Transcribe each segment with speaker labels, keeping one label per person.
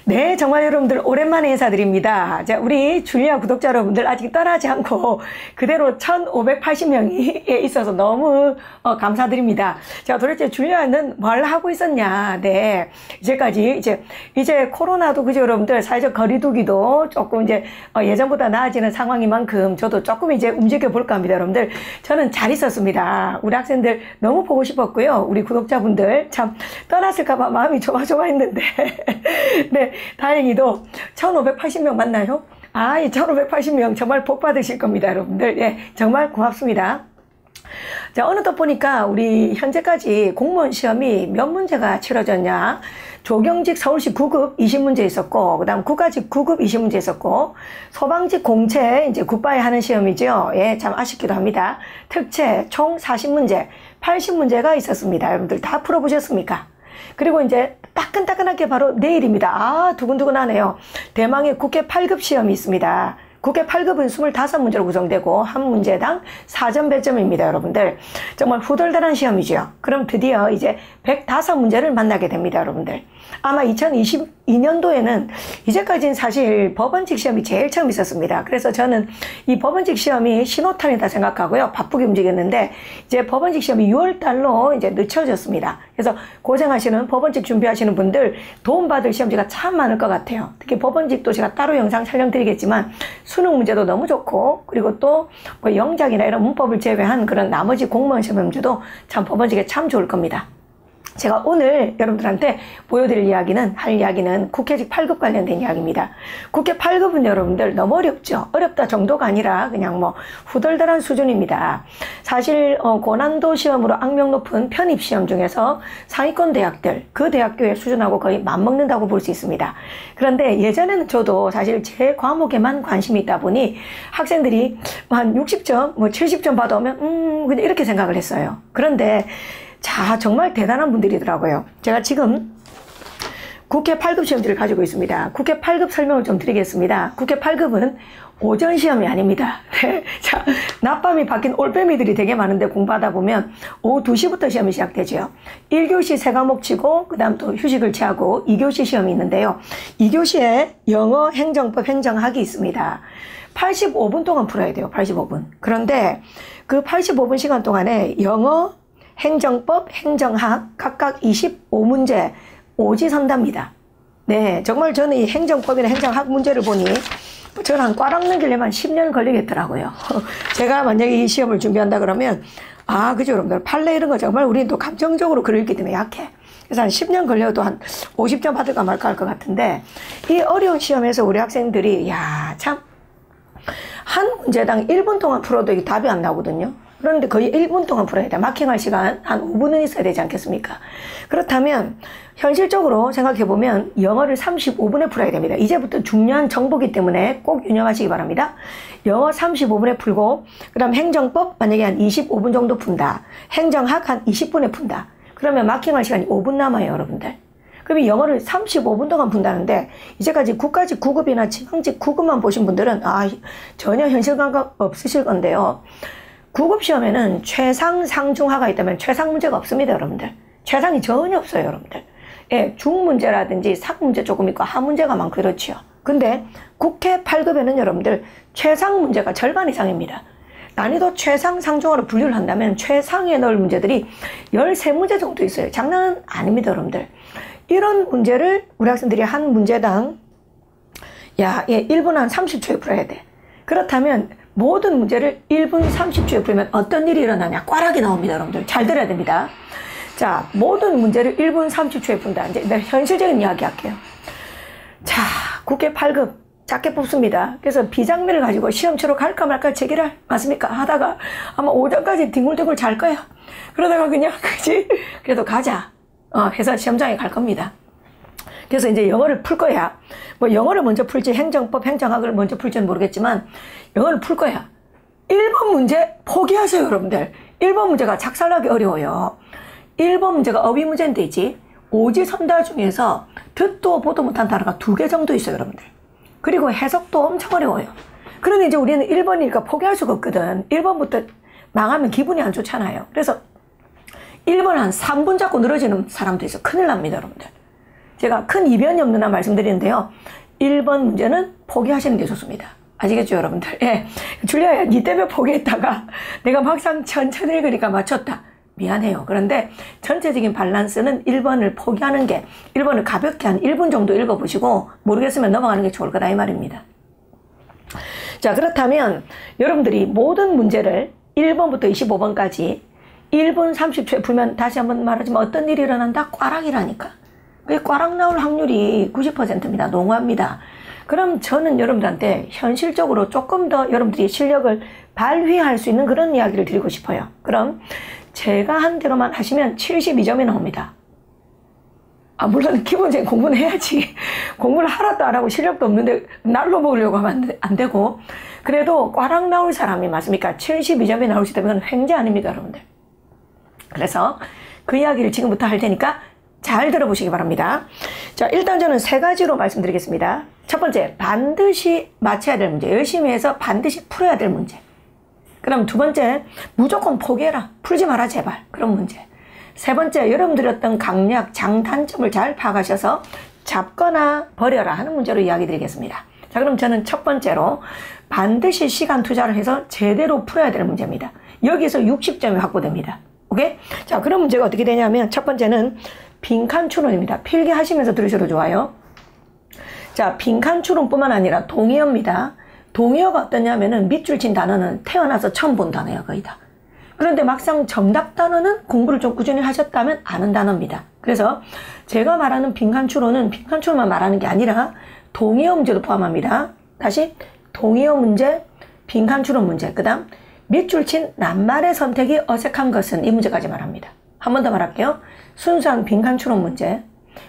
Speaker 1: 네, 정말 여러분들 오랜만에 인사드립니다. 자, 우리 줄리아 구독자 여러분들 아직 떠나지 않고 그대로 1580명이 있어서 너무 감사드립니다. 자, 도대체 줄리아는 뭘 하고 있었냐? 네, 이제까지 이제 코로나도 그죠 여러분들 사회적 거리두기도 조금 이제 예전보다 나아지는 상황인 만큼 저도 조금 이제 움직여 볼까 합니다, 여러분들. 저는 잘 있었습니다. 우리 학생들 너무 보고 싶었고요. 우리 구독자분들 참 떠났을까봐 마음이 조마조마했는데 네, 다행히도 1580명 맞나요? 아, 이 1580명 정말 복 받으실 겁니다, 여러분들. 예, 정말 고맙습니다. 자, 어느덧 보니까 우리 현재까지 공무원 시험이 몇 문제가 치러졌냐? 조경직 서울시 9급 20문제 있었고, 그 다음 국가직 9급 20문제 있었고, 소방직 공채 이제 굿바이 하는 시험이죠. 예, 참 아쉽기도 합니다. 특채 총 40문제, 80문제가 있었습니다. 여러분들 다 풀어보셨습니까? 그리고 이제 따끈따끈하게 바로 내일입니다. 아, 두근두근하네요. 대망의 국회 8급 시험이 있습니다. 국회 8급은 25문제로 구성되고 한 문제당 4점 배점입니다, 여러분들. 정말 후덜덜한 시험이죠. 그럼 드디어 이제 105문제를 만나게 됩니다, 여러분들. 아마 2022년도에는 이제까지는 사실 법원직 시험이 제일 처음 있었습니다. 그래서 저는 이 법원직 시험이 신호탄이다 생각하고요. 바쁘게 움직였는데 이제 법원직 시험이 6월달로 이제 늦춰졌습니다. 그래서 고생하시는 법원직 준비하시는 분들 도움받을 시험지가 참 많을 것 같아요. 특히 법원직도 제가 따로 영상 촬영 드리겠지만 수능 문제도 너무 좋고, 그리고 또 뭐 영작이나 이런 문법을 제외한 그런 나머지 공무원 시험 문제도 참 법원직에 참 좋을 겁니다. 제가 오늘 여러분들한테 보여드릴 할 이야기는 국회직 8급 관련된 이야기입니다. 국회 8급은 여러분들 너무 어렵죠? 어렵다 정도가 아니라 그냥 뭐 후덜덜한 수준입니다. 사실 고난도 시험으로 악명 높은 편입시험 중에서 상위권 대학들, 그 대학교의 수준하고 거의 맞먹는다고 볼 수 있습니다. 그런데 예전에는 저도 사실 제 과목에만 관심이 있다 보니 학생들이 한 60점, 뭐 70점 받아오면 그냥 이렇게 생각을 했어요. 그런데 자, 정말 대단한 분들이더라고요. 제가 지금 국회 8급 시험지를 가지고 있습니다. 국회 8급 설명을 좀 드리겠습니다. 국회 8급은 오전 시험이 아닙니다. 네. 자, 낮밤이 바뀐 올빼미들이 되게 많은데 공부하다 보면 오후 2시부터 시험이 시작되죠. 1교시 3과목 치고 그 다음 또 휴식을 취하고 2교시 시험이 있는데요. 2교시에 영어, 행정법, 행정학이 있습니다. 85분 동안 풀어야 돼요. 85분. 그런데 그 85분 시간 동안에 영어, 행정법, 행정학 각각 25문제 오지선답니다. 네, 정말 저는 이 행정법이나 행정학 문제를 보니 저는 한 꽈락 넘기려면 10년 걸리겠더라고요. 제가 만약에 이 시험을 준비한다 그러면 아, 그죠 여러분들. 판례 이런 거 정말 우리는 또 감정적으로 그려있기 때문에 약해. 그래서 한 10년 걸려도 한 50점 받을까 말까 할 것 같은데 이 어려운 시험에서 우리 학생들이 야, 참 한 문제당 1분 동안 풀어도 이게 답이 안 나오거든요. 그런데 거의 1분 동안 풀어야 돼. 마킹할 시간 한 5분은 있어야 되지 않겠습니까? 그렇다면 현실적으로 생각해보면 영어를 35분에 풀어야 됩니다. 이제부터 중요한 정보기 때문에 꼭 유념하시기 바랍니다. 영어 35분에 풀고 그 다음 행정법 만약에 한 25분 정도 푼다. 행정학 한 20분에 푼다. 그러면 마킹할 시간이 5분 남아요, 여러분들. 그러면 영어를 35분 동안 푼다는데 이제까지 국가직 9급이나 지방직 9급만 보신 분들은 아, 전혀 현실 감각 없으실 건데요. 9급 시험에는 최상, 상중하가 있다면 최상 문제가 없습니다, 여러분들. 최상이 전혀 없어요, 여러분들. 예, 중문제라든지 상문제 조금 있고 하문제가 많고 그렇지요. 근데 국회 8급에는 여러분들 최상 문제가 절반 이상입니다. 난이도 최상, 상중하로 분류를 한다면 최상에 넣을 문제들이 13문제 정도 있어요. 장난은 아닙니다, 여러분들. 이런 문제를 우리 학생들이 한 문제당 야, 예, 1분 한 30초에 풀어야 돼. 그렇다면 모든 문제를 1분 30초에 풀면 어떤 일이 일어나냐? 꽈락이 나옵니다, 여러분들. 잘 들어야 됩니다. 자, 모든 문제를 1분 30초에 푼다. 이제 내가 현실적인 이야기 할게요. 자, 국회 8급 작게 뽑습니다. 그래서 비장미를 가지고 시험 치러 갈까 말까 제기를 맞습니까? 하다가 아마 오전까지 뒹굴뒹굴 잘 거야. 그러다가 그냥 그지? 그래도 가자. 해서 시험장에 갈 겁니다. 그래서 이제 영어를 풀 거야. 뭐 영어를 먼저 풀지 행정법, 행정학을 먼저 풀지는 모르겠지만 영어를 풀 거야. 1번 문제 포기하세요, 여러분들. 1번 문제가 작살나기 어려워요. 1번 문제가 어휘 문제인데지 오지선다 중에서 듣도 보도 못한 단어가 2개 정도 있어요, 여러분들. 그리고 해석도 엄청 어려워요. 그런데 이제 우리는 1번이니까 포기할 수가 없거든. 1번부터 망하면 기분이 안 좋잖아요. 그래서 1번 한 3분 잡고 늘어지는 사람도 있어. 큰일 납니다, 여러분들. 제가 큰 이변이 없는 한 말씀드리는데요. 1번 문제는 포기하시는 게 좋습니다. 아시겠죠, 여러분들? 예. 줄리아야, 니 때문에 포기했다가 내가 막상 천천히 읽으니까 맞췄다. 미안해요. 그런데 전체적인 밸런스는 1번을 포기하는 게, 1번을 가볍게 한 1분 정도 읽어보시고 모르겠으면 넘어가는 게 좋을 거다 이 말입니다. 자, 그렇다면 여러분들이 모든 문제를 1번부터 25번까지 1분 30초에 풀면, 다시 한번 말하지만 어떤 일이 일어난다? 꽈락이라니까. 그게 꽈락 나올 확률이 90%입니다. 농후합니다. 그럼 저는 여러분들한테 현실적으로 조금 더 여러분들이 실력을 발휘할 수 있는 그런 이야기를 드리고 싶어요. 그럼 제가 한 대로만 하시면 72점이 나옵니다. 물론 기본적인 공부는 해야지. 공부를 하나도 안 하고 실력도 없는데 날로 먹으려고 하면 안 되고, 그래도 꽈락 나올 사람이 맞습니까? 72점이 나올 수 있다면 횡재 아닙니까, 여러분들? 그래서 그 이야기를 지금부터 할 테니까 잘 들어보시기 바랍니다. 자, 일단 저는 세 가지로 말씀드리겠습니다. 첫 번째, 반드시 맞춰야 될 문제, 열심히 해서 반드시 풀어야 될 문제. 그럼 두 번째, 무조건 포기해라, 풀지 마라 제발, 그런 문제. 세 번째, 여러분들의 어떤 강약, 장단점을 잘 파악하셔서 잡거나 버려라 하는 문제로 이야기 드리겠습니다. 자, 그럼 저는 첫 번째로 반드시 시간 투자를 해서 제대로 풀어야 될 문제입니다. 여기서 60점이 확보됩니다. 오케이? 자, 그런 문제가 어떻게 되냐면, 첫 번째는 빈칸 추론입니다. 필기하시면서 들으셔도 좋아요. 자, 빈칸 추론뿐만 아니라 동의어입니다. 동의어가 어떠냐면은 밑줄 친 단어는 태어나서 처음 본 단어예요, 거의 다. 그런데 막상 정답 단어는 공부를 좀 꾸준히 하셨다면 아는 단어입니다. 그래서 제가 말하는 빈칸 추론은 빈칸 추론만 말하는 게 아니라 동의어 문제도 포함합니다. 다시, 동의어 문제, 빈칸 추론 문제, 그 다음 밑줄 친 낱말의 선택이 어색한 것은, 이 문제까지 말합니다. 한 번 더 말할게요. 순수한 빈칸 추론 문제,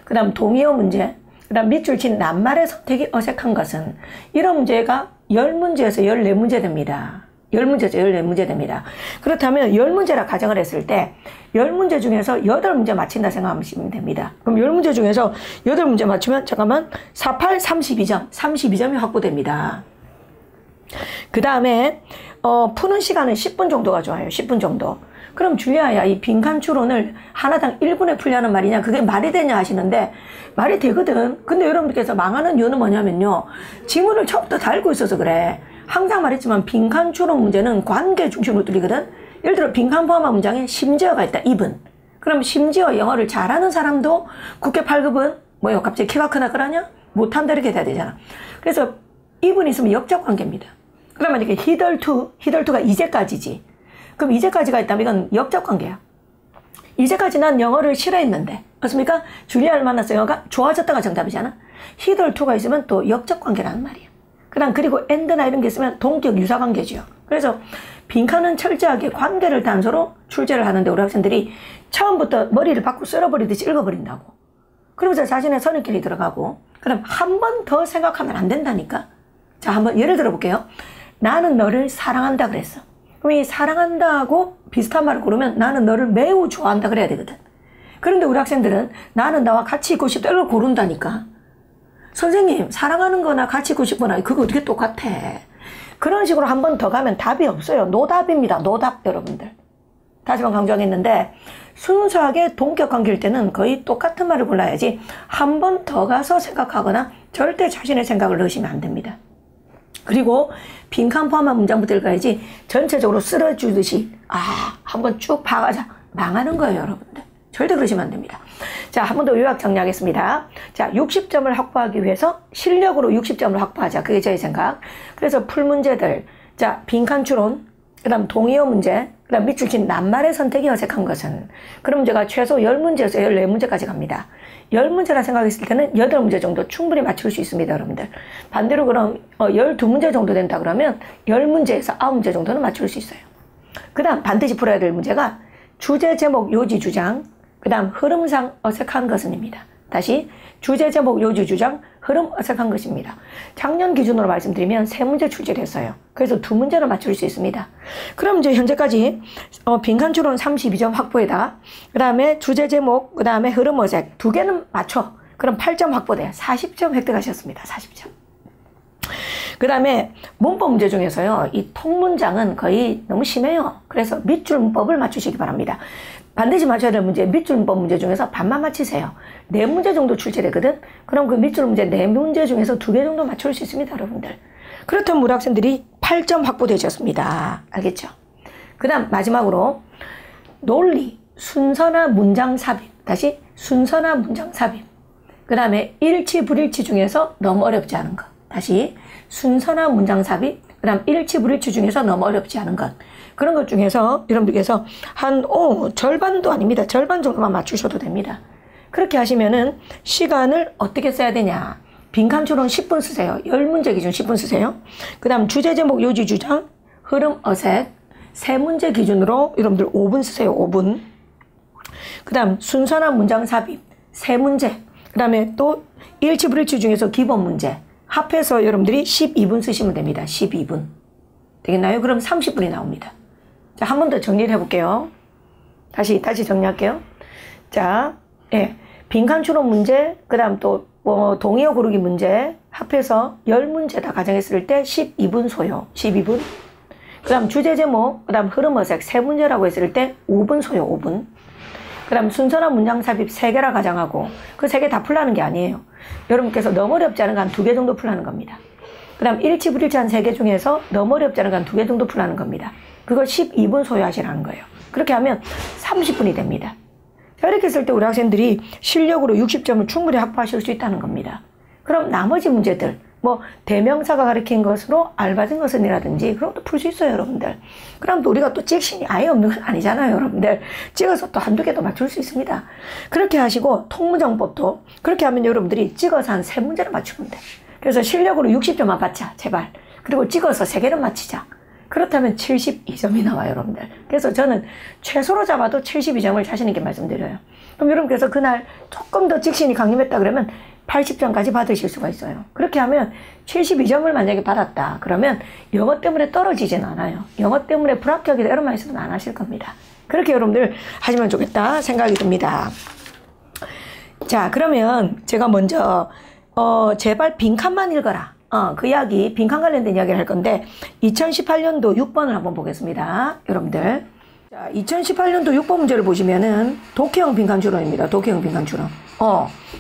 Speaker 1: 그 다음 동의어 문제, 그 다음 밑줄 친 낱말의 선택이 어색한 것은, 이런 문제가 10문제에서 14문제 됩니다. 10문제에서 14문제 됩니다. 그렇다면 10문제라 가정을 했을 때 10문제 중에서 8문제 맞힌다 생각하시면 됩니다. 그럼 10문제 중에서 8문제 맞추면, 잠깐만, 48, 32점, 32점이 확보됩니다. 그 다음에 푸는 시간은 10분 정도가 좋아요. 10분 정도. 그럼 줄리아야, 이 빈칸 추론을 하나당 1분에 풀려는 말이냐, 그게 말이 되냐 하시는데, 말이 되거든. 근데 여러분들께서 망하는 이유는 뭐냐면요, 지문을 처음부터 다 읽고 있어서 그래. 항상 말했지만 빈칸 추론 문제는 관계 중심으로 뚫리거든. 예를 들어 빈칸 포함한 문장에 심지어가 있다, even. 그럼 심지어 영어를 잘하는 사람도 국회 8급은 뭐요, 갑자기 키가 크나 그러냐? 못한다 이렇게 돼야 되잖아. 그래서 even 있으면 역적 관계입니다. 그러면 이렇게 hitherto가 이제까지지. 그럼 이제까지가 있다면 이건 역적 관계야. 이제까지 난 영어를 싫어했는데, 맞습니까? 줄리아를 만났어, 영어가 좋아졌다가 정답이잖아. hitherto가 있으면 또 역적 관계라는 말이야. 그리고 and나 이런 게 있으면 동격 유사 관계죠. 그래서 빈칸은 철저하게 관계를 단서로 출제를 하는데, 우리 학생들이 처음부터 머리를 밖으로 쓸어버리듯이 읽어버린다고. 그러면서 자신의 선입견이 들어가고, 그럼 한 번 더 생각하면 안 된다니까. 자, 한번 예를 들어 볼게요. 나는 너를 사랑한다 그랬어. 그럼 이 사랑한다고 비슷한 말을 고르면 나는 너를 매우 좋아한다 그래야 되거든. 그런데 우리 학생들은 나는 나와 같이 있고 싶다 이걸 고른다니까. 선생님, 사랑하는 거나 같이 있고 싶거나 그거 어떻게 똑같아. 그런 식으로 한 번 더 가면 답이 없어요. 노답입니다. 노답, 여러분들. 다시 한번 강조하겠는데, 순수하게 동격 관계일 때는 거의 똑같은 말을 골라야지 한 번 더 가서 생각하거나 절대 자신의 생각을 넣으시면 안 됩니다. 그리고 빈칸 포함한 문장부터 읽어야지 전체적으로 쓸어주듯이 한번 쭉 봐가자 망하는 거예요, 여러분들. 절대 그러시면 안 됩니다. 자, 한 번 더 요약 정리하겠습니다. 자, 60점을 확보하기 위해서 실력으로 60점을 확보하자. 그게 저희 생각. 그래서 풀 문제들, 자, 빈칸 추론, 그 다음 동의어 문제, 그 다음 밑줄 친 낱말의 선택이 어색한 것은, 그럼 제가 최소 10문제에서 14문제까지 갑니다. 10문제라 생각했을 때는 8문제 정도 충분히 맞출 수 있습니다, 여러분들. 반대로 그럼 12문제 정도 된다 그러면 10문제에서 9문제 정도는 맞출 수 있어요. 그 다음 반드시 풀어야 될 문제가 주제, 제목, 요지, 주장, 그 다음 흐름상 어색한 것은입니다. 다시 주제, 제목, 요지, 주장, 흐름 어색한 것입니다. 작년 기준으로 말씀드리면 3문제 출제를 했어요. 그래서 2문제를 맞출 수 있습니다. 그럼 이제 현재까지 빈칸 추론 32점 확보에다, 그 다음에 주제, 제목, 그 다음에 흐름 어색 2개는 맞춰. 그럼 8점 확보돼. 40점 획득하셨습니다. 40점. 그 다음에 문법 문제 중에서요, 이 통문장은 거의 너무 심해요. 그래서 밑줄 문법을 맞추시기 바랍니다. 반드시 맞춰야 될 문제, 밑줄법 문제 중에서 반만 맞히세요. 4문제 정도 출제되거든? 그럼 그 밑줄 문제 4문제 중에서 2개 정도 맞출 수 있습니다, 여러분들. 그렇다면 우리 학생들이 8점 확보되셨습니다. 알겠죠? 그 다음 마지막으로 논리, 순서나 문장 삽입. 다시 순서나 문장 삽입. 그 다음에 일치, 불일치 중에서 너무 어렵지 않은 것. 다시 순서나 문장 삽입. 그 다음 일치, 불일치 중에서 너무 어렵지 않은 것. 그런 것 중에서 여러분들께서 절반도 아닙니다. 절반 정도만 맞추셔도 됩니다. 그렇게 하시면은 시간을 어떻게 써야 되냐. 빈칸추론 10분 쓰세요. 10문제 기준 10분 쓰세요. 그 다음 주제, 제목, 요지, 주장, 흐름, 어색 3문제 기준으로 여러분들 5분 쓰세요. 5분. 그 다음 순서나 문장 삽입 3문제. 그 다음에 또 일치, 불일치 중에서 기본 문제. 합해서 여러분들이 12분 쓰시면 됩니다. 12분. 되겠나요? 그럼 30분이 나옵니다. 자, 한 번 더 정리를 해볼게요. 다시 정리할게요. 자, 빈칸 추론 문제, 그 다음 또 동의어 고르기 문제 합해서 10문제 다 가정했을 때 12분 소요. 12분. 그 다음 주제 제목, 그 다음 흐름 어색 3문제라고 했을 때 5분 소요. 5분. 그 다음 순서나 문장 삽입 3개라 가정하고 그 3개 다 풀라는 게 아니에요. 여러분께서 너무 어렵지 않은 거 한 2개 정도 풀라는 겁니다. 그 다음 일치, 불일치 한 3개 중에서 너무 어렵지 않은 거 한 2개 정도 풀라는 겁니다. 그걸 12분 소요하시라는 거예요. 그렇게 하면 30분이 됩니다. 자, 이렇게 했을 때 우리 학생들이 실력으로 60점을 충분히 확보하실 수 있다는 겁니다. 그럼 나머지 문제들, 대명사가 가리킨 것으로 알맞은 것은이라든지 그런 것도 풀 수 있어요, 여러분들. 그럼 또 우리가 또 찍신이 아예 없는 건 아니잖아요, 여러분들. 찍어서 또 한두 개도 맞출 수 있습니다. 그렇게 하시고 통문정법도 그렇게 하면 여러분들이 찍어서 한 3문제를 맞추면 돼. 그래서 실력으로 60점만 받자, 제발. 그리고 찍어서 3개를 맞히자. 그렇다면 72점이 나와요, 여러분들. 그래서 저는 최소로 잡아도 72점을 자신 있게 말씀드려요. 그럼 여러분께서 그날 조금 더 직신이 강림했다 그러면 80점까지 받으실 수가 있어요. 그렇게 하면 72점을 만약에 받았다 그러면 영어 때문에 떨어지진 않아요. 영어 때문에 불합격이다 이런 말씀은 안 하실 겁니다. 그렇게 여러분들 하시면 좋겠다 생각이 듭니다. 자, 그러면 제가 먼저 제발 빈칸만 읽어라. 그 이야기, 빈칸 관련된 이야기를 할 건데 2018년도 6번을 한번 보겠습니다. 여러분들. 자, 2018년도 6번 문제를 보시면은 독해형 빈칸 추론입니다. 독해형 빈칸 추론.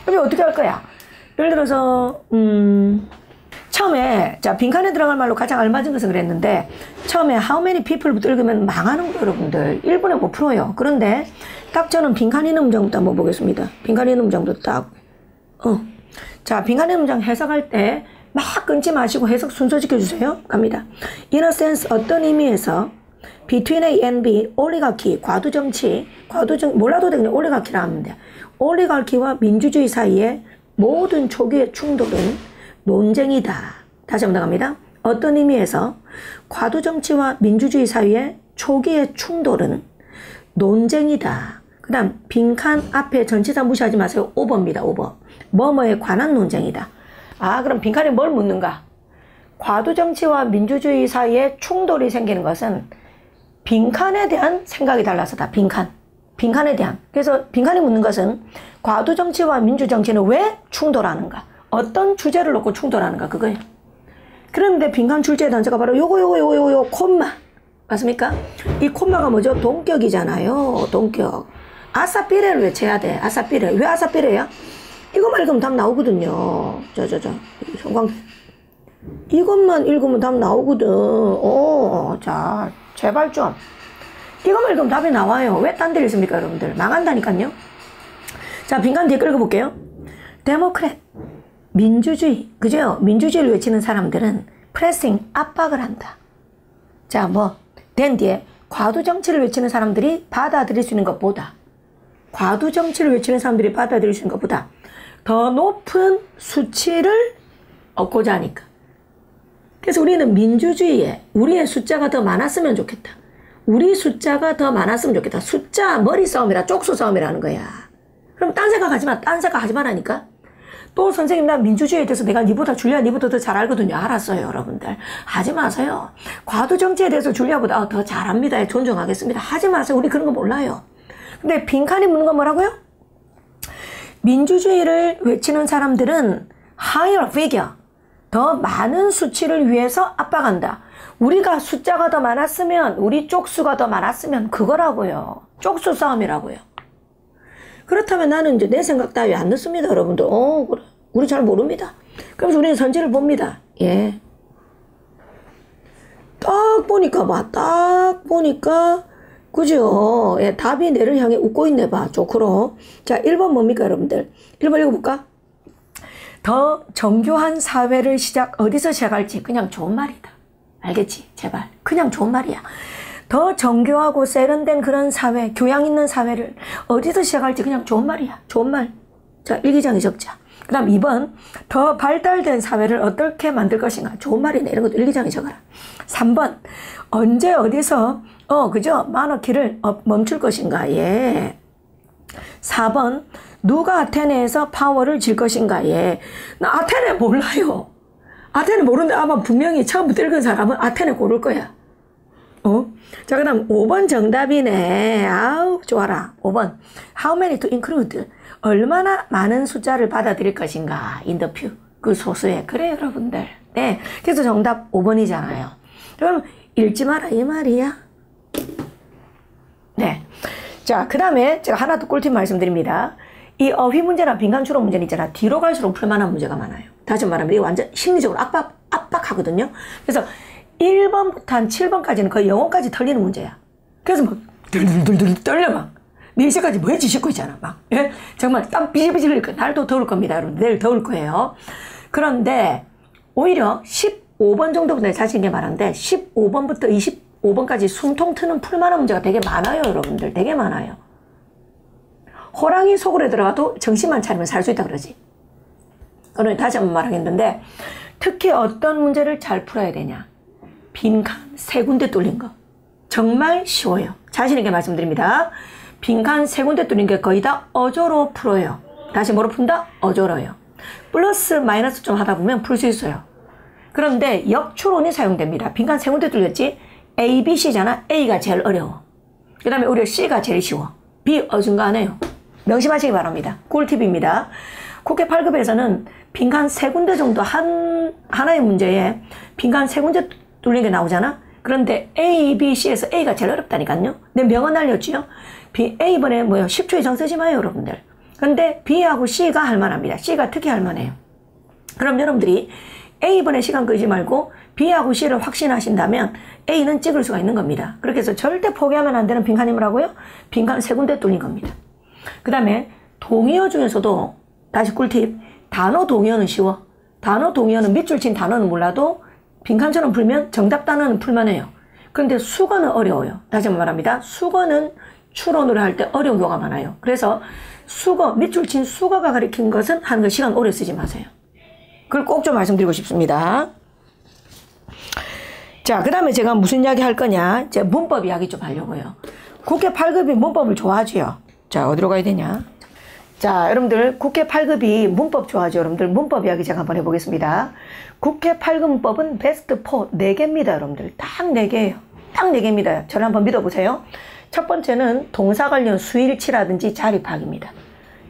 Speaker 1: 그럼 어떻게 할 거야? 예를 들어서 처음에 자, 빈칸에 들어갈 말로 가장 알맞은 것은 그랬는데 처음에 how many people부터 읽으면 망하는 거예요, 여러분들. 1분에 못 풀어요. 그런데 딱 저는 빈칸 있는 문장부터 한번 보겠습니다. 빈칸 있는 문장부터 딱. 자, 빈칸 있는 문장 해석할 때 막 끊지 마시고 해석 순서 지켜주세요. 갑니다. In a sense, 어떤 의미에서 between A and B, 올리가키, 과두정치, 몰라도 되겠네. 올리가키라 하면 돼. 올리가키와 민주주의 사이에 모든 초기의 충돌은 논쟁이다. 다시 한번 나갑니다. 어떤 의미에서 과두정치와 민주주의 사이의 초기의 충돌은 논쟁이다. 그 다음 빈칸 앞에 전치사 무시하지 마세요. 오버입니다. 오버. 뭐뭐에 관한 논쟁이다. 그럼 빈칸에 뭘 묻는가? 과두정치와 민주주의 사이에 충돌이 생기는 것은 빈칸에 대한 생각이 달라서다. 빈칸에 대한. 그래서 빈칸에 묻는 것은 과두정치와 민주정치는 왜 충돌하는가? 어떤 주제를 놓고 충돌하는가? 그거예요. 그런데 빈칸 출제의 단서가 바로 요거 콤마. 맞습니까? 이 콤마가 뭐죠? 동격이잖아요. 동격. 아싸삐레를 외쳐야 돼. 아싸삐레. 왜 아싸삐레야? 이것만 읽으면 답 나오거든요. 형광. 이것만 읽으면 답 나오거든. 자, 제발 좀. 이것만 읽으면 답이 나와요. 왜 딴 데 읽습니까, 여러분들? 망한다니까요. 자, 빈칸 뒤에 읽어볼게요. 데모크렛. 민주주의. 그죠? 민주주의를 외치는 사람들은 프레싱, 압박을 한다. 자, 된 뒤에 과두정치를 외치는 사람들이 받아들일 수 있는 것보다 과두정치를 외치는 사람들이 받아들일 수 있는 것보다 더 높은 수치를 얻고자 하니까. 그래서 우리는 민주주의에 우리의 숫자가 더 많았으면 좋겠다. 우리 숫자가 더 많았으면 좋겠다. 숫자 머리 싸움이라 쪽수 싸움이라는 거야. 그럼 딴 생각하지 마. 딴 생각하지 마라니까. 또 선생님 나 민주주의에 대해서 내가 니보다 줄리아 니보다 더 잘 알거든요. 알았어요, 여러분들. 하지 마세요. 과두정치에 대해서 줄리아보다 더 잘합니다. 존중하겠습니다. 하지 마세요. 우리 그런 거 몰라요. 근데 빈칸이 묻는 건 뭐라고요? 민주주의를 외치는 사람들은 higher figure, 더 많은 수치를 위해서 압박한다. 우리가 숫자가 더 많았으면, 우리 쪽수가 더 많았으면 그거라고요. 쪽수 싸움이라고요. 그렇다면 나는 이제 내 생각 따위 안 넣습니다, 여러분들. 그래. 우리 잘 모릅니다. 그래서 우리는 선지를 봅니다. 예. 딱 보니까, 그죠? 예, 답이 내를 향해 웃고 있네 봐. 조크로. 자, 1번 뭡니까, 여러분들? 1번 읽어볼까? 더 정교한 사회를 어디서 시작할지 그냥 좋은 말이다. 알겠지? 제발. 그냥 좋은 말이야. 더 정교하고 세련된 그런 사회, 교양 있는 사회를 어디서 시작할지 그냥 좋은 말이야. 좋은 말. 자, 일기장에 적자. 그 다음 2번, 더 발달된 사회를 어떻게 만들 것인가. 좋은 말이네. 이런 것도 일기장에 적어라. 3번, 언제 어디서, 그죠? 마너키를 멈출 것인가. 예. 4번, 누가 아테네에서 파워를 질 것인가. 예. 나 아테네 몰라요. 아테네 모르는데 아마 분명히 처음부터 읽은 사람은 아테네 고를 거야. 자, 그 다음 5번 정답이네. 아우, 좋아라. 5번. How many to include? 얼마나 많은 숫자를 받아들일 것인가. in the few. 그 소수에. 그래, 여러분들. 네. 그래서 정답 5번이잖아요. 그럼 읽지 마라. 이 말이야. 네. 자, 그 다음에 제가 하나 더 꿀팁 말씀드립니다. 이 어휘 문제나 빈칸 추론 문제는 있잖아. 뒤로 갈수록 풀만한 문제가 많아요. 다시 말하면 이게 완전 심리적으로 압박하거든요. 그래서 1번부터 한 7번까지는 거의 영어까지 털리는 문제야. 그래서 막 들들들들 떨려 막. 4시까지 뭐 해지 싣고 있잖아 막. 예? 정말 땀 비실비실 흘릴 거야. 날도 더울 겁니다 여러분. 내일 더울 거예요. 그런데 오히려 15번 정도부터 자신 있게 말하는데 15번부터 25번까지 숨통 트는 풀만한 문제가 되게 많아요 여러분들. 되게 많아요. 호랑이 속으로 들어가도 정신만 차리면 살 수 있다 그러지. 오늘 다시 한번 말하겠는데 특히 어떤 문제를 잘 풀어야 되냐. 빈칸 3군데 뚫린 거. 정말 쉬워요. 자신 있게 말씀드립니다. 빈칸 3군데 뚫린 게 거의 다 어조로 풀어요. 다시 뭐로 푼다? 어조로요. 플러스 마이너스 좀 하다 보면 풀 수 있어요. 그런데 역추론이 사용됩니다. 빈칸 3군데 뚫렸지? A, B, C잖아. A가 제일 어려워. 그 다음에 오히려 C가 제일 쉬워. B 어중간해요. 명심하시기 바랍니다. 꿀팁입니다. 국회 8급에서는 빈칸 3군데 정도 하나의 문제에 빈칸 3군데 뚫린 게 나오잖아? 그런데 A, B, C에서 A가 제일 어렵다니까요? 내 명언 날렸지요? A번에 10초 이상 쓰지 마요, 여러분들. 근데 B하고 C가 할만합니다. C가 특히 할만해요. 그럼 여러분들이 A번에 시간 끌지 말고 B하고 C를 확신하신다면 A는 찍을 수가 있는 겁니다. 그렇게 해서 절대 포기하면 안 되는 빈칸이 뭐라고요? 빈칸 3군데 뚫린 겁니다. 그 다음에 동의어 중에서도 다시 꿀팁. 단어 동의어는 쉬워. 단어 동의어는 밑줄 친 단어는 몰라도 빈칸처럼 풀면 정답 단어는 풀만해요. 그런데 수거는 어려워요. 다시 한번 말합니다. 수거는 추론으로 할 때 어려운 경우가 많아요. 그래서 수거, 밑줄 친 수거가 가리킨 것은 하는 거 시간 오래 쓰지 마세요. 그걸 꼭 좀 말씀드리고 싶습니다. 자, 그 다음에 제가 무슨 이야기 할 거냐. 제가 문법 이야기 좀 하려고요. 국회 8급이 문법을 좋아하지요. 자, 어디로 가야 되냐. 자, 여러분들 국회 8급이 문법 좋아하죠. 여러분들 문법 이야기 제가 한번 해보겠습니다. 국회 8급 문법은 베스트 4 4개입니다. 여러분들 딱 4개예요. 딱 4개입니다. 저를 한번 믿어보세요. 첫 번째는 동사 관련 수일치라든지 자리 파악입니다.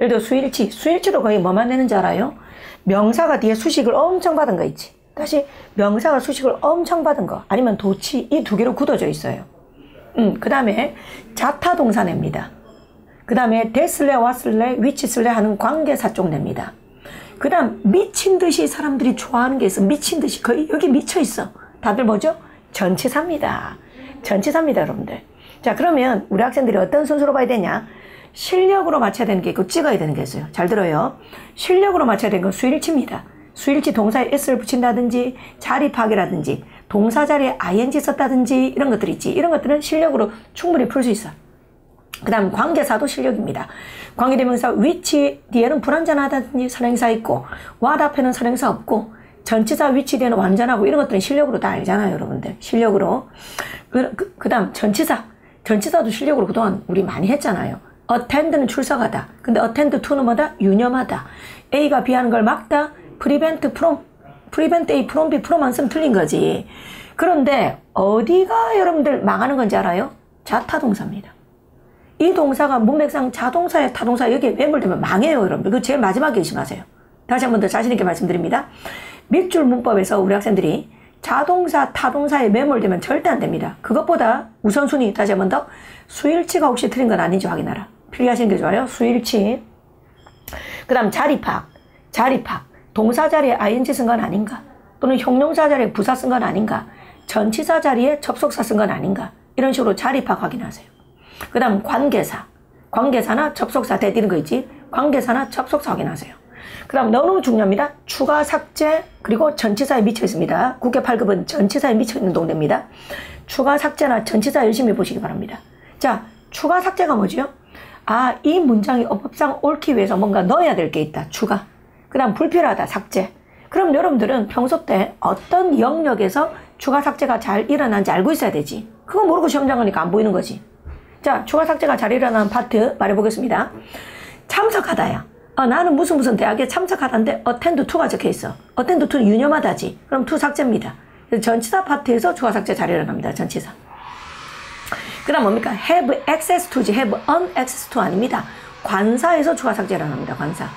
Speaker 1: 예를 들어 수일치도 거의 뭐만 내는지 알아요? 명사가 뒤에 수식을 엄청 받은 거 있지. 다시 명사가 수식을 엄청 받은 거 아니면 도치 이 2개로 굳어져 있어요. 그 다음에 자타 동사 냅니다. 그 다음에 됐을래 왔을래 위치쓸래 하는 관계사 쪽 냅니다. 그 다음 미친 듯이 사람들이 좋아하는 게 있어. 미친 듯이 거의 여기 미쳐 있어. 다들 뭐죠? 전치사입니다. 전치사입니다 여러분들. 자, 그러면 우리 학생들이 어떤 순서로 봐야 되냐. 실력으로 맞춰야 되는 게 있고 찍어야 되는 게 있어요. 잘 들어요. 실력으로 맞춰야 되는 건 수일치입니다. 수일치 동사에 s를 붙인다든지 자리 파악이라든지 동사 자리에 ing 썼다든지 이런 것들 있지. 이런 것들은 실력으로 충분히 풀 수 있어. 그 다음 관계사도 실력입니다. 관계대명사 위치 뒤에는 불완전하다든지 선행사 있고 what 앞에는 선행사 없고 전치사 위치 뒤에는 완전하고 이런 것들은 실력으로 다 알잖아요 여러분들. 실력으로. 그 다음 전치사도 실력으로 그동안 우리 많이 했잖아요. attend는 출석하다. 근데 attend to는 뭐다? 유념하다. A가 B 하는 걸 막다. prevent A from B from만 쓰면 틀린 거지. 그런데 어디가 여러분들 망하는 건지 알아요? 자타 동사입니다. 이 동사가 문맥상 자동사에 타동사 여기에 매몰되면 망해요 여러분들. 그거 제일 마지막에 의심하세요. 다시 한 번 더 자신 있게 말씀드립니다. 밑줄 문법에서 우리 학생들이 자동사, 타동사에 매몰되면 절대 안 됩니다. 그것보다 우선순위 다시 한 번 더 수일치가 혹시 틀린 건 아닌지 확인하라. 필기하시는 게 좋아요. 수일치. 그 다음 자리팍. 동사 자리에 ing 쓴 건 아닌가? 또는 형용사 자리에 부사 쓴 건 아닌가? 전치사 자리에 접속사 쓴 건 아닌가? 이런 식으로 자리팍 확인하세요. 그 다음 관계사나 접속사 대띄는 거 있지? 관계사나 접속사 확인하세요. 그 다음 너무 중요합니다. 추가 삭제 그리고 전치사에 미쳐 있습니다. 국회 8급은 전치사에 미쳐 있는 동대입니다. 추가 삭제나 전치사 열심히 보시기 바랍니다. 자, 추가 삭제가 뭐죠? 아, 이 문장이 어법상 옳기 위해서 뭔가 넣어야 될 게 있다. 추가. 그 다음 불필요하다. 삭제. 그럼 여러분들은 평소 때 어떤 영역에서 추가 삭제가 잘 일어나는지 알고 있어야 되지. 그거 모르고 시험장 가니까 안 보이는 거지. 자, 추가 삭제가 잘 일어나는 파트 말해보겠습니다. 참석하다야. 나는 무슨 대학에 참석하다인데 attend to가 적혀있어. attend to는 유념하다지. 그럼 to 삭제입니다. 그래서 전치사 파트에서 추가 삭제 잘 일어납니다. 전치사. 그 다음 뭡니까? have access to지 have unaccess to 아닙니다. 관사에서 추가 삭제 일어납니다. 관사.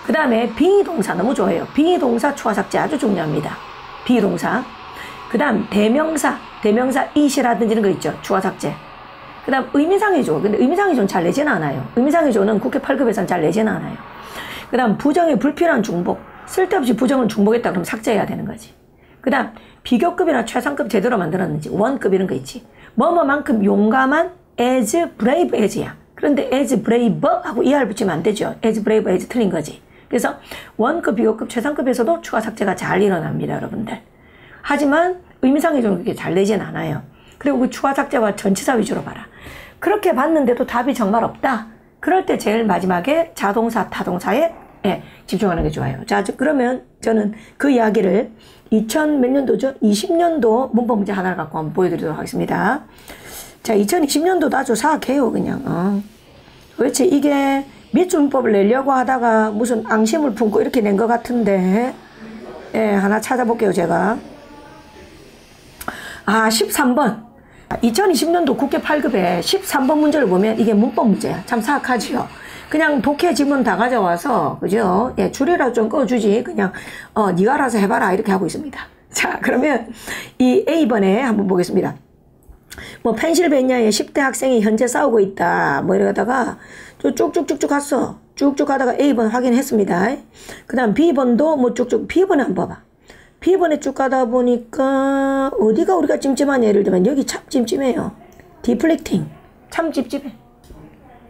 Speaker 1: 그 다음에 비동사 너무 좋아요. 비동사 추가 삭제 아주 중요합니다. 비동사. 그 다음 대명사 it이라든지 이런 거 있죠. 추가 삭제. 그 다음 의미상의조. 근데 의미상의조는 잘 내지는 않아요. 의미상의조는 국회 8급에서는 잘 내지는 않아요. 그 다음 부정의 불필요한 중복. 쓸데없이 부정을 중복했다 그러면 삭제해야 되는 거지. 그 다음 비교급이나 최상급 제대로 만들었는지 원급 이런 거 있지. 뭐뭐만큼 용감한 as brave as야. 그런데 as brave 하고 er 붙이면 안 되죠. as brave as 틀린 거지. 그래서 원급, 비교급, 최상급에서도 추가 삭제가 잘 일어납니다. 여러분들. 하지만 의미상의조는 그렇게 잘 내진 않아요. 그리고 그 추가 삭제와 전치사 위주로 봐라. 그렇게 봤는데도 답이 정말 없다. 그럴 때 제일 마지막에 자동사, 타동사에 집중하는 게 좋아요. 자, 그러면 저는 그 이야기를 2000 몇 년도죠? 20년도 문법 문제 하나를 갖고 한번 보여드리도록 하겠습니다. 자, 2020년도도 아주 사악해요, 그냥. 도대체 이게 밑줄 문법을 내려고 하다가 무슨 앙심을 품고 이렇게 낸 것 같은데, 하나 찾아볼게요, 제가. 13번. 2020년도 국회 8급에 13번 문제를 보면 이게 문법 문제야. 참 사악하지요. 그냥 독해 지문 다 가져와서, 그죠? 줄이라도 좀 꺼주지. 그냥, 니가 알아서 해봐라. 이렇게 하고 있습니다. 자, 그러면 이 A번에 한번 보겠습니다. 뭐, 펜실베니아의 10대 학생이 현재 싸우고 있다. 뭐 이러다가 쭉쭉쭉쭉 갔어. 쭉쭉 가다가 A번 확인했습니다. 그 다음 B번도 뭐 쭉쭉, B번에 한번 봐봐. B번에 쭉 가다 보니까 어디가 우리가 찜찜하냐. 예를 들면 여기 참 찜찜해요. 디플리팅. 참 찜찜해.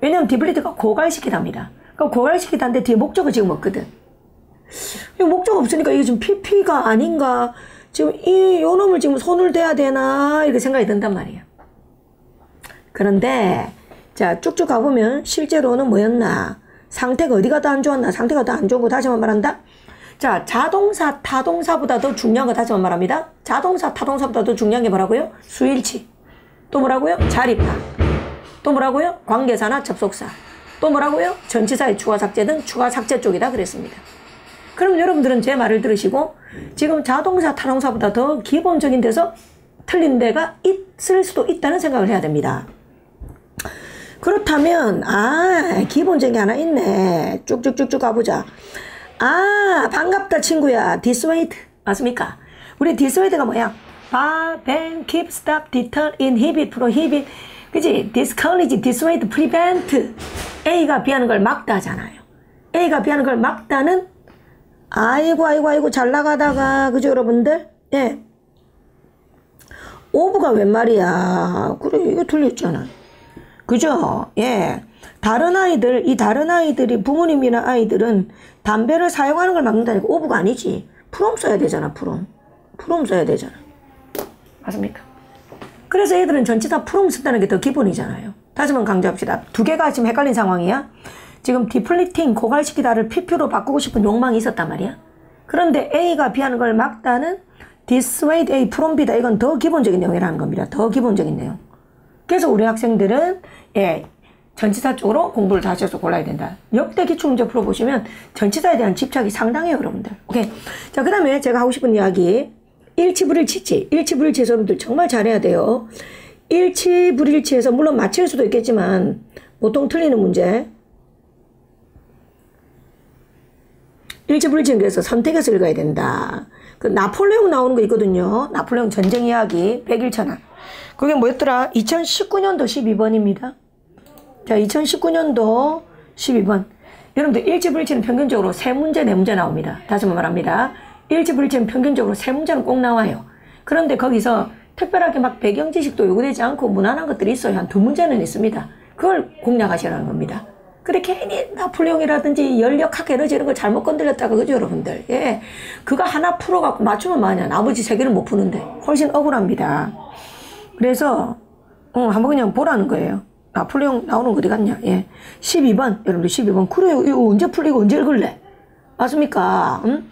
Speaker 1: 왜냐면 디플리트가 고갈시키답니다. 그럼 고갈시키다는데 뒤에 목적어 지금 없거든. 목적어 없으니까 이게 지금 PP가 아닌가. 지금 요 놈을 지금 손을 대야 되나. 이렇게 생각이 든단 말이에요. 그런데 자, 쭉쭉 가보면 실제로는 뭐였나. 상태가 어디가 더 안 좋았나. 상태가 더 안 좋은 거 다시 한번 말한다. 자, 자동사, 타동사보다 더 중요한 거 다시 한번 말합니다. 자동사, 타동사보다 더 중요한 게 뭐라고요? 수일치. 또 뭐라고요? 자리파. 또 뭐라고요? 관계사나 접속사. 또 뭐라고요? 전치사의 추가 삭제 등 추가 삭제 쪽이다 그랬습니다. 그럼 여러분들은 제 말을 들으시고 지금 자동사, 타동사보다 더 기본적인 데서 틀린 데가 있을 수도 있다는 생각을 해야 됩니다. 그렇다면 기본적인 게 하나 있네. 쭉쭉쭉쭉 가보자. 반갑다 친구야. dissuade 맞습니까? 우리 dissuade가 뭐야? ban, keep, stop, deter, inhibit, prohibit. 그치? discourage, dissuade, prevent. A가 B하는 걸 막다 하잖아요. A가 B하는 걸 막다는 아이고 잘 나가다가 그죠 여러분들? 오브가 웬 말이야. 그래 이거 틀렸잖아. 그죠? 다른 아이들이 부모님이나 아이들은 담배를 사용하는 걸 막는다니까 오브가 아니지. 프롬 써야 되잖아. 프롬 써야 되잖아. 맞습니까? 그래서 애들은 전치사 프롬 쓴다는 게 더 기본이잖아요. 다시 한번 강조합시다. 두 개가 지금 헷갈린 상황이야. 지금 디플리팅, 고갈시키다를 PP로 바꾸고 싶은 욕망이 있었단 말이야. 그런데 A가 B하는 걸 막다는 dissuade A from B다. 이건 더 기본적인 내용이라는 겁니다. 더 기본적인 내용. 그래서 우리 학생들은 전치사 쪽으로 공부를 다시 해서 골라야 된다. 역대 기출문제 풀어보시면 전치사에 대한 집착이 상당해요, 여러분들. 오케이. 자, 그 다음에 제가 하고 싶은 이야기. 일치불일치지. 일치불일치에서 여러분들 정말 잘해야 돼요. 일치불일치에서 물론 맞힐 수도 있겠지만 보통 틀리는 문제. 일치불일치는 그래서 선택해서 읽어야 된다. 그 나폴레옹 나오는 거 있거든요. 나폴레옹 전쟁 이야기 101천원. 그게 뭐였더라? 2019년도 12번입니다. 자, 2019년도 12번. 여러분들 일치불일치는 평균적으로 3문제, 4문제 나옵니다. 다시 한번 말합니다. 일치불일치는 평균적으로 3문제는 꼭 나와요. 그런데 거기서 특별하게 막 배경 지식도 요구되지 않고 무난한 것들이 있어요. 한 2문제는 있습니다. 그걸 공략하시라는 겁니다. 근데 괜히 나폴레옹이라든지 연력학 에너지 이런 걸 잘못 건드렸다가 그죠 여러분들. 예, 그거 하나 풀어갖고 맞추면 뭐하냐. 나머지 3개를 못 푸는데 훨씬 억울합니다. 그래서 한번 그냥 보라는 거예요. 나폴레옹 나오는 거 어디 갔냐. 예, 12번 여러분들 12번. 그래요. 이거 언제 풀리고 언제 읽을래? 맞습니까? 응?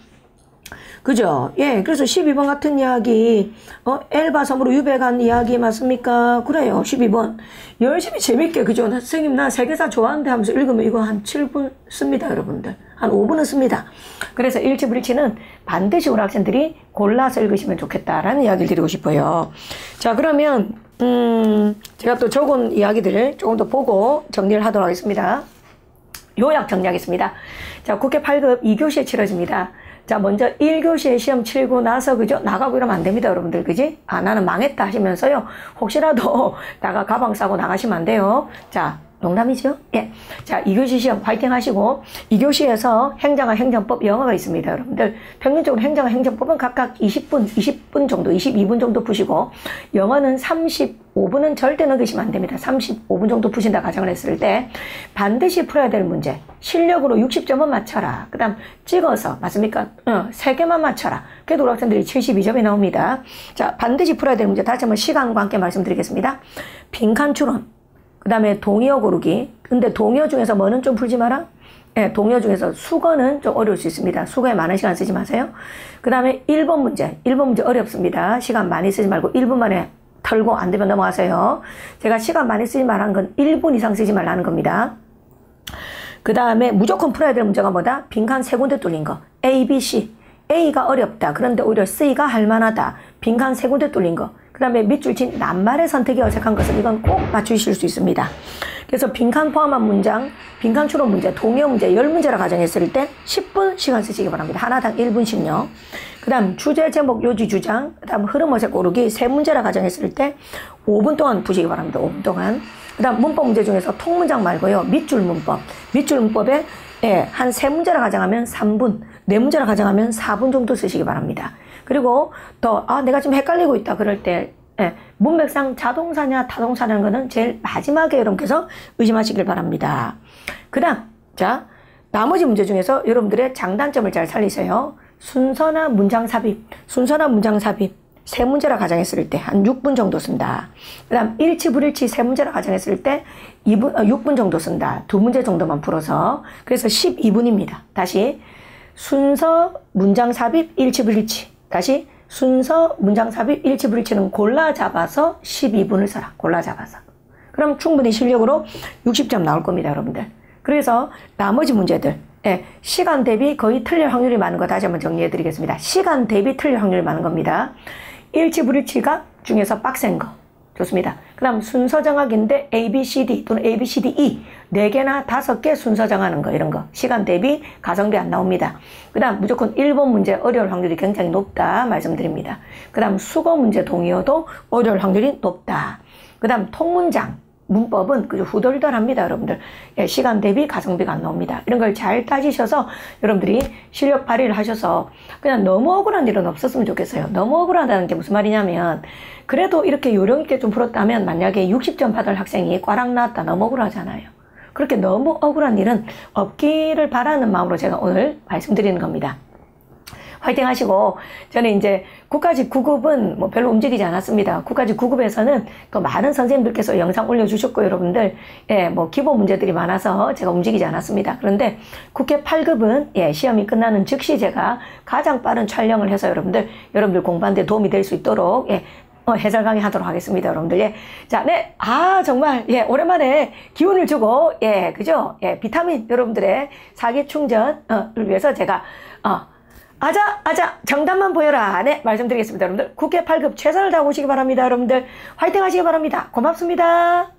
Speaker 1: 그죠? 예, 그래서 12번 같은 이야기, 엘바 섬으로 유배간 이야기 맞습니까? 그래요, 12번. 열심히 재밌게, 그죠? 선생님, 나 세계사 좋아하는데 하면서 읽으면 이거 한 7분 씁니다, 여러분들. 한 5분은 씁니다. 그래서 일치불일치는 반드시 우리 학생들이 골라서 읽으시면 좋겠다라는 이야기를 드리고 싶어요. 자, 그러면, 제가 또 적은 이야기들을 조금 더 보고 정리를 하도록 하겠습니다. 요약 정리하겠습니다. 자, 국회 8급 2교시에 치러집니다. 자, 먼저 1교시에 시험 치르고 나서, 그죠? 나가고 이러면 안 됩니다, 여러분들. 그지? 아, 나는 망했다 하시면서요. 혹시라도 가방 싸고 나가시면 안 돼요. 자, 농담이죠? 예. 자, 2교시 시험 화이팅 하시고, 2교시에서 행정과 행정법 영어가 있습니다, 여러분들. 평균적으로 행정과 행정법은 각각 20분 정도, 22분 정도 푸시고, 영어는 35분은 절대 넘기시면 안 됩니다. 35분 정도 푸신다 가정을 했을 때, 반드시 풀어야 될 문제. 실력으로 60점은 맞춰라. 그 다음, 찍어서, 맞습니까? 3개만 맞춰라. 그래도 우리 학생들이 72점이 나옵니다. 자, 반드시 풀어야 될 문제. 다시 한번 시간과 함께 말씀드리겠습니다. 빈칸 추론. 그 다음에 동의어 고르기. 근데 동의어 중에서 뭐는 좀 풀지 마라? 예, 동의어 중에서 수거는 좀 어려울 수 있습니다. 수거에 많은 시간 쓰지 마세요. 그 다음에 1번 문제. 1번 문제 어렵습니다. 시간 많이 쓰지 말고 1분 만에 털고 안 되면 넘어가세요. 제가 시간 많이 쓰지 말라는 건 1분 이상 쓰지 말라는 겁니다. 그 다음에 무조건 풀어야 될 문제가 뭐다? 빈칸 3군데 뚫린 거. A, B, C. A가 어렵다. 그런데 오히려 C가 할만하다. 빈칸 3군데 뚫린 거. 그 다음에 밑줄 친 낱말의 선택이 어색한 것은 이건 꼭 맞추실 수 있습니다. 그래서 빈칸 포함한 문장, 빈칸 추론 문제, 동의어 문제 10문제라 가정했을 때 10분 시간 쓰시기 바랍니다. 하나당 1분씩요. 그 다음 주제, 제목, 요지, 주장, 그 다음 흐름 어색 고르기 3문제라 가정했을 때 5분 동안 푸시기 바랍니다. 5분 동안. 그 다음 문법 문제 중에서 통문장 말고요. 밑줄 문법. 밑줄 문법에 한 3문제라 가정하면 3분, 4문제라 가정하면 4분 정도 쓰시기 바랍니다. 그리고 또 내가 지금 헷갈리고 있다 그럴 때 문맥상 자동사냐 타동사냐는 거는 제일 마지막에 여러분께서 의심하시길 바랍니다. 그 다음 자 나머지 문제 중에서 여러분들의 장단점을 잘 살리세요. 순서나 문장 삽입 3문제라 가정했을 때 한 6분 정도 쓴다. 그 다음 일치불일치 3문제라 가정했을 때 6분 정도 쓴다. 2문제 정도만 풀어서. 그래서 12분입니다. 다시 순서 문장 삽입 일치불일치. 다시 순서 문장 삽입 일치불일치는 골라 잡아서 12분을 써라. 골라 잡아서. 그럼 충분히 실력으로 60점 나올 겁니다, 여러분들. 그래서 나머지 문제들 시간 대비 거의 틀릴 확률이 많은 거 다시 한번 정리해 드리겠습니다. 시간 대비 틀릴 확률이 많은 겁니다. 일치불일치가 중에서 빡센 거. 좋습니다. 그 다음 순서 정하기인데 A, B, C, D 또는 A, B, C, D, E 4개나 5개 순서 정하는 거 이런 거 시간 대비 가성비 안 나옵니다. 그 다음 무조건 1번 문제 어려울 확률이 굉장히 높다 말씀드립니다. 그 다음 수거 문제 동의어도 어려울 확률이 높다. 그 다음 통문장 문법은 그저 후덜덜합니다, 여러분들. 시간 대비 가성비가 안 나옵니다. 이런 걸 잘 따지셔서 여러분들이 실력 발휘를 하셔서 그냥 너무 억울한 일은 없었으면 좋겠어요. 너무 억울하다는 게 무슨 말이냐면 그래도 이렇게 요령 있게 좀 풀었다면 만약에 60점 받을 학생이 꽈락 나왔다 너무 억울하잖아요. 그렇게 너무 억울한 일은 없기를 바라는 마음으로 제가 오늘 말씀드리는 겁니다. 화이팅 하시고 저는 이제 국가직 9급은 뭐 별로 움직이지 않았습니다. 국가직 9급에서는 또 많은 선생님들께서 영상 올려주셨고 여러분들 뭐 기본 문제들이 많아서 제가 움직이지 않았습니다. 그런데 국회 8급은 시험이 끝나는 즉시 제가 가장 빠른 촬영을 해서 여러분들 공부하는 데 도움이 될 수 있도록 해설 강의 하도록 하겠습니다, 여러분들. 자, 정말, 오랜만에 기운을 주고, 그죠? 비타민 여러분들의 사기 충전을 위해서 제가, 아자, 정답만 보여라. 말씀드리겠습니다, 여러분들. 국회 8급 최선을 다하시기 바랍니다, 여러분들. 화이팅 하시기 바랍니다. 고맙습니다.